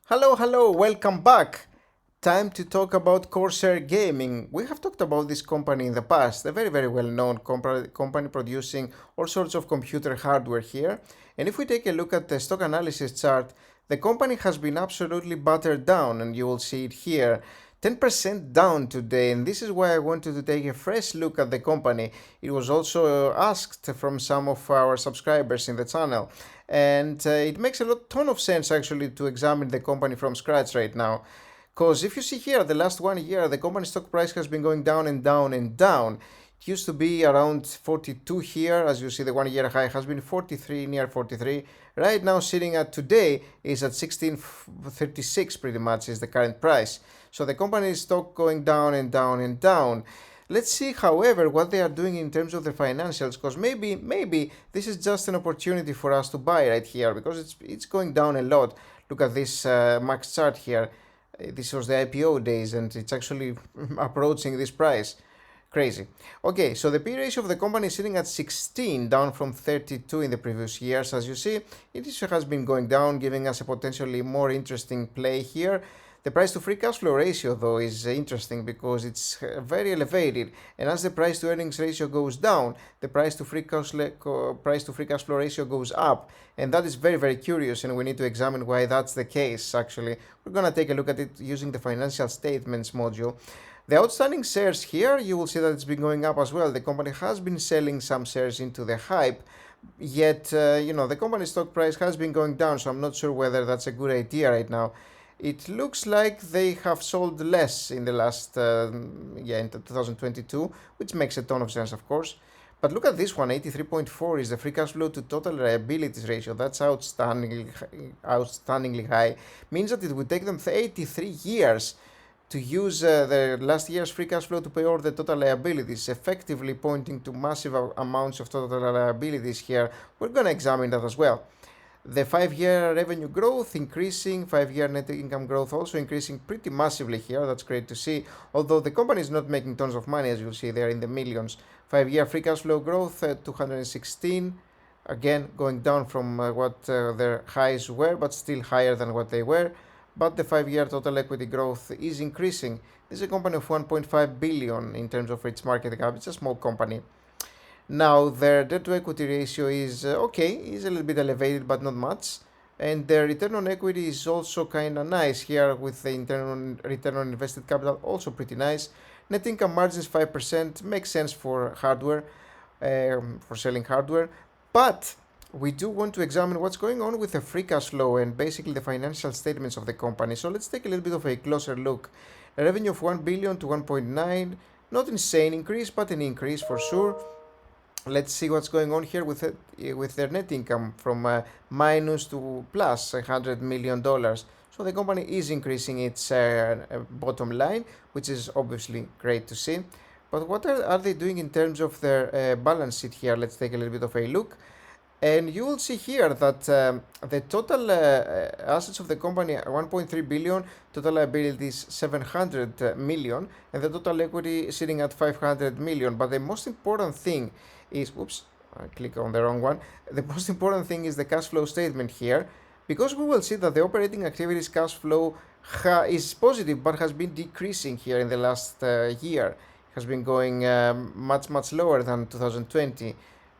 Hello, welcome back. Time to talk about Corsair Gaming. We have talked about this company in the past, a very well known company producing all sorts of computer hardware here. And if we take a look at the stock analysis chart, the company has been absolutely battered down, and you will see it here. 10% down today, and this is why I wanted to take a fresh look at the company. It was also asked from some of our subscribers in the channel, and it makes a ton of sense actually to examine the company from scratch right now. Because if you see here, the last 1 year, the company stock price has been going down and down and down. It used to be around 42 here, as you see the 1 year high has been 43, near 43. Right now, sitting at today is at 1636 pretty much is the current price. So the company stock going down and down and down. Let's see, however, what they are doing in terms of the financials, because maybe this is just an opportunity for us to buy right here, because it's going down a lot. Look at this max chart here. This was the IPO days, and it's actually approaching this price. Crazy. Okay, so the P ratio of the company is sitting at 16, down from 32 in the previous years. As you see, it has been going down, giving us a potentially more interesting play here. The price to free cash flow ratio, though, is interesting because it's very elevated, and as the price to earnings ratio goes down, the price to free cash flow ratio goes up, and that is very curious, and we need to examine why that's the case. Actually, we're gonna take a look at it using the financial statements module. The outstanding shares here, you will see that it's been going up as well. The company has been selling some shares into the hype, yet the company stock price has been going down, so I'm not sure whether that's a good idea right now. It looks like they have sold less in the last, in 2022, which makes a ton of sense, of course. But look at this one, 83.4 is the free cash flow to total liabilities ratio. That's outstandingly high. Means that it would take them 83 years to use the last year's free cash flow to pay all the total liabilities, effectively pointing to massive amounts of total liabilities here. We're going to examine that as well. The 5-year revenue growth increasing, 5-year net income growth also increasing pretty massively here. That's great to see. Although the company is not making tons of money, as you'll see there in the millions. 5-year free cash flow growth, 216. Again, going down from what their highs were, but still higher than what they were. But the 5-year total equity growth is increasing. This is a company of 1.5 billion in terms of its market cap. It's a small company. Now their debt to equity ratio is okay, is a little bit elevated but not much, and their return on equity is also kind of nice here, with the return on invested capital also pretty nice. Net income margins 5%, makes sense for hardware, for selling hardware, but we do want to examine what's going on with the free cash flow and basically the financial statements of the company. So let's take a little bit of a closer look. A revenue of 1 billion to 1.9, not insane increase, but an increase for sure. Let's see what's going on here with their net income from minus to plus $100 million. So the company is increasing its bottom line, which is obviously great to see. But what are they doing in terms of their balance sheet here? Let's take a little bit of a look. And you will see here that the total assets of the company are 1.3 billion, total liabilities 700 million, and the total equity sitting at 500 million. But the most important thing is, I click on the wrong one. The most important thing is the cash flow statement here, because we will see that the operating activities cash flow is positive, but has been decreasing here in the last year. It has been going much lower than 2020.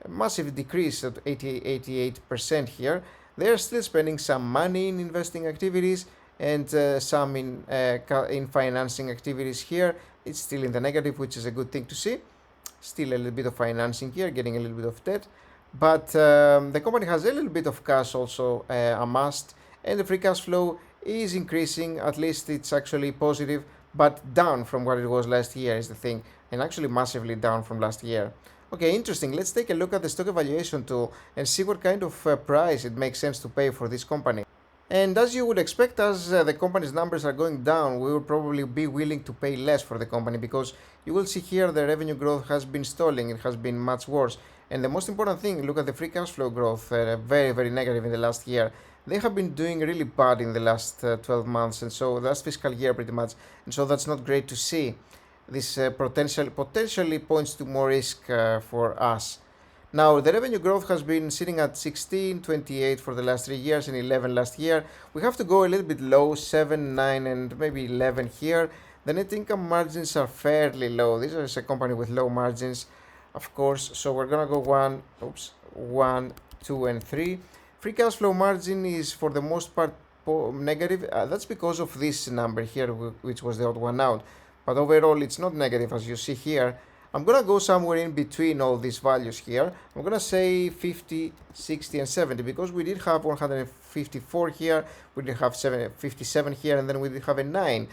A massive decrease at 88% here. They are still spending some money in investing activities and some in financing activities here. It's still in the negative, which is a good thing to see. Still a little bit of financing here, getting a little bit of debt, but the company has a little bit of cash also amassed, and the free cash flow is increasing. At least it's actually positive, but down from what it was last year is the thing, and actually massively down from last year. Okay, interesting. Let's take a look at the stock evaluation tool and see what kind of price it makes sense to pay for this company. And as you would expect, as the company's numbers are going down, we will probably be willing to pay less for the company, because you will see here the revenue growth has been stalling. It has been much worse. And the most important thing, look at the free cash flow growth, very negative in the last year. They have been doing really bad in the last 12 months, and so last fiscal year pretty much. And so that's not great to see. This potentially points to more risk for us. Now, the revenue growth has been sitting at 16, 28 for the last 3 years and 11 last year. We have to go a little bit low, 7, 9 and maybe 11 here. The net income margins are fairly low. This is a company with low margins, of course. So we're gonna go 1, 2 and 3. Free cash flow margin is for the most part negative. That's because of this number here, which was the odd one out. But overall, it's not negative as you see here. I'm gonna go somewhere in between all these values here. I'm gonna say 50, 60 and 70 because we did have 154 here, we did have 57 here, and then we did have a 9.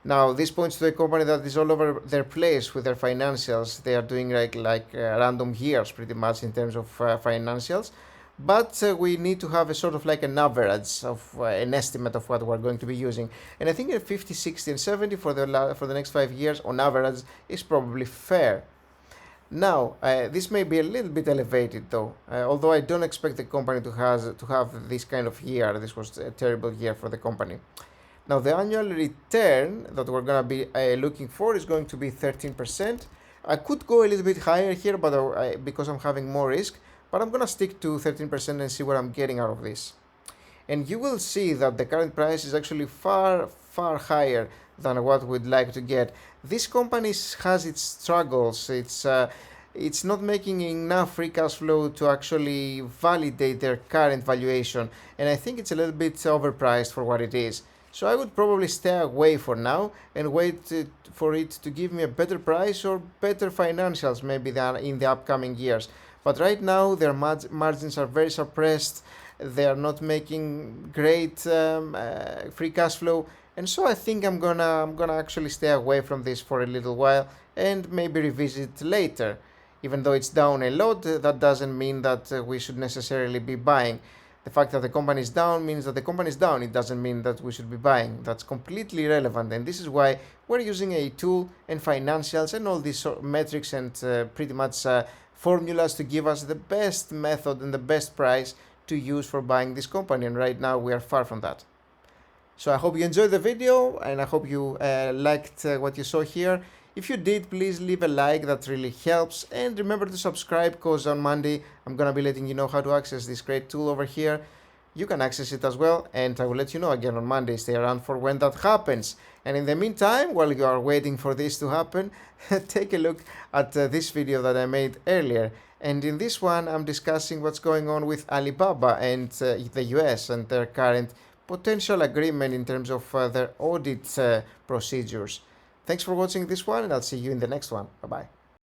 Now this points to a company that is all over their place with their financials. They are doing like random years pretty much in terms of financials. But we need to have a sort of like an average of an estimate of what we're going to be using. And I think at 50, 60 and 70 for the next 5 years on average is probably fair. Now, this may be a little bit elevated though, although I don't expect the company to have this kind of year. This was a terrible year for the company. Now, the annual return that we're going to be looking for is going to be 13%. I could go a little bit higher here, but because I'm having more risk. But I'm gonna stick to 13% and see what I'm getting out of this. And you will see that the current price is actually far higher than what we'd like to get. This company has its struggles. It's not making enough free cash flow to actually validate their current valuation. And I think it's a little bit overpriced for what it is. So I would probably stay away for now and wait for it to give me a better price or better financials maybe than in the upcoming years. But right now their margins are very suppressed. They are not making great free cash flow, and so I think I'm gonna actually stay away from this for a little while and maybe revisit later. Even though it's down a lot, that doesn't mean that we should necessarily be buying. The fact that the company is down means that the company is down. It doesn't mean that we should be buying. That's completely irrelevant, and this is why we're using a tool and financials and all these metrics and pretty much formulas to give us the best method and the best price to use for buying this company, and right now we are far from that. So I hope you enjoyed the video and I hope you liked what you saw here. If you did, please leave a like, that really helps, and remember to subscribe because on Monday I'm gonna be letting you know how to access this great tool over here. You can access it as well, and I will let you know again on Monday. Stay around for when that happens. And in the meantime, while you are waiting for this to happen, take a look at this video that I made earlier. And in this one, I'm discussing what's going on with Alibaba and the US and their current potential agreement in terms of their audit procedures. Thanks for watching this one, and I'll see you in the next one. Bye-bye.